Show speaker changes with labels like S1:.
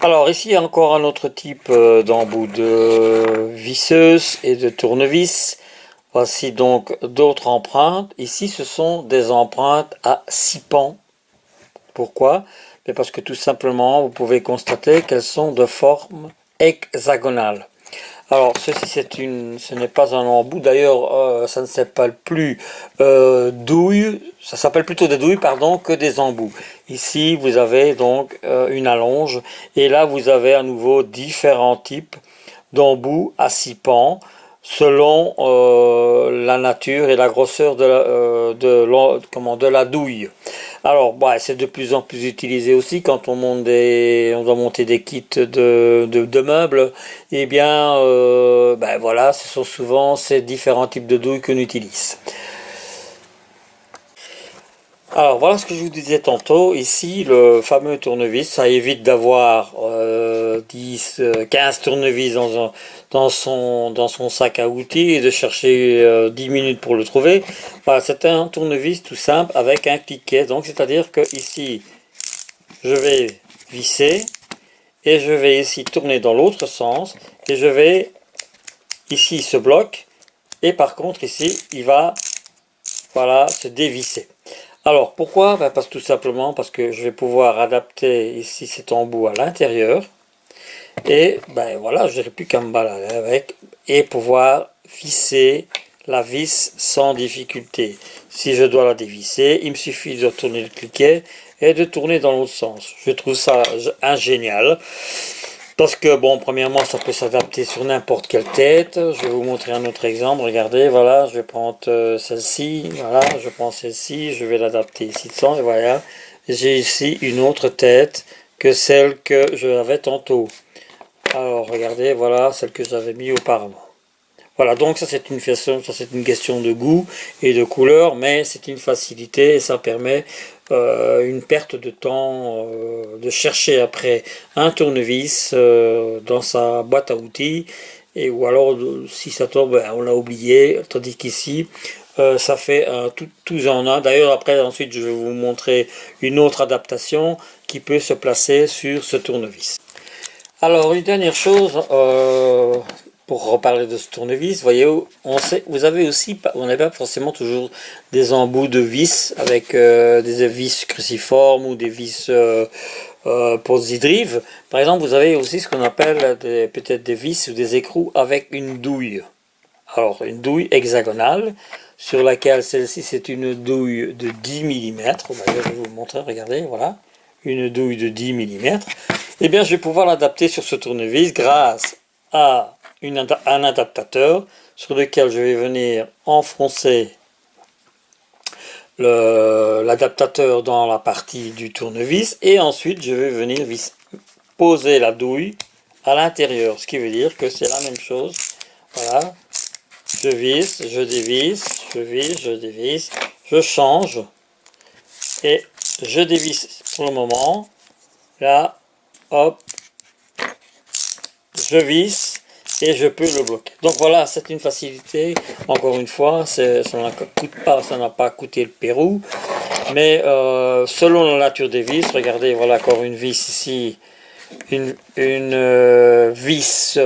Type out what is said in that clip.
S1: Alors ici, il y a encore un autre type d'embout de visseuse et de tournevis. Voici donc d'autres empreintes. Ici, ce sont des empreintes à 6 pans. Pourquoi? Mais parce que tout simplement, vous pouvez constater qu'elles sont de forme hexagonale. Alors, ce n'est pas un embout. D'ailleurs, ça ne s'appelle plus douille. Ça s'appelle plutôt des douilles, pardon, que des embouts. Ici, vous avez donc une allonge. Et là, vous avez à nouveau différents types d'embouts à 6 pans selon la nature et la grosseur de la douille. Alors, c'est de plus en plus utilisé aussi quand on doit monter des kits de meubles. Eh bien, voilà, ce sont souvent ces différents types de douilles qu'on utilise. Alors voilà ce que je vous disais tantôt, ici le fameux tournevis, ça évite d'avoir 10, 15 tournevis dans son sac à outils et de chercher 10 minutes pour le trouver. Voilà, c'est un tournevis tout simple avec un cliquet, donc c'est-à-dire que ici je vais visser et je vais ici tourner dans l'autre sens et je vais ici se bloque et par contre ici il va voilà se dévisser. Alors pourquoi? Tout simplement parce que je vais pouvoir adapter ici cet embout à l'intérieur et voilà, je n'aurai plus qu'à me balader avec et pouvoir visser la vis sans difficulté. Si je dois la dévisser, il me suffit de tourner le cliquet et de tourner dans l'autre sens. Je trouve ça génial. Parce que, bon, premièrement, ça peut s'adapter sur n'importe quelle tête. Je vais vous montrer un autre exemple. Regardez, voilà, je vais prendre celle-ci. Voilà, je prends celle-ci. Je vais l'adapter ici dedans. Et voilà, j'ai ici une autre tête que celle que j'avais tantôt. Alors, regardez, voilà, celle que j'avais mis auparavant. Voilà, donc ça c'est une question de goût et de couleur, mais c'est une facilité et ça permet une perte de temps de chercher après un tournevis dans sa boîte à outils, et ou alors si ça tombe, on l'a oublié, tandis qu'ici ça fait un tout en un. D'ailleurs après ensuite je vais vous montrer une autre adaptation qui peut se placer sur ce tournevis. Alors une dernière chose, pour reparler de ce tournevis, voyez, vous avez aussi, on n'a pas forcément toujours des embouts de vis avec des vis cruciformes ou des vis posidrives. Par exemple, vous avez aussi ce qu'on appelle peut-être des vis ou des écrous avec une douille. Alors une douille hexagonale sur laquelle celle-ci c'est une douille de 10 mm. Je vais vous montrer, regardez, voilà, une douille de 10 mm. Eh bien, je vais pouvoir l'adapter sur ce tournevis grâce à un adaptateur sur lequel je vais venir enfoncer l'adaptateur dans la partie du tournevis et ensuite je vais venir poser la douille à l'intérieur, ce qui veut dire que c'est la même chose. Voilà, je visse, je dévisse, je visse, je dévisse, je change et je dévisse pour le moment. Là, hop, je visse et je peux le bloquer. Donc voilà, c'est une facilité. Encore une fois, ça n'a pas coûté le Pérou, mais selon la nature des vis, regardez, voilà encore une vis ici, une vis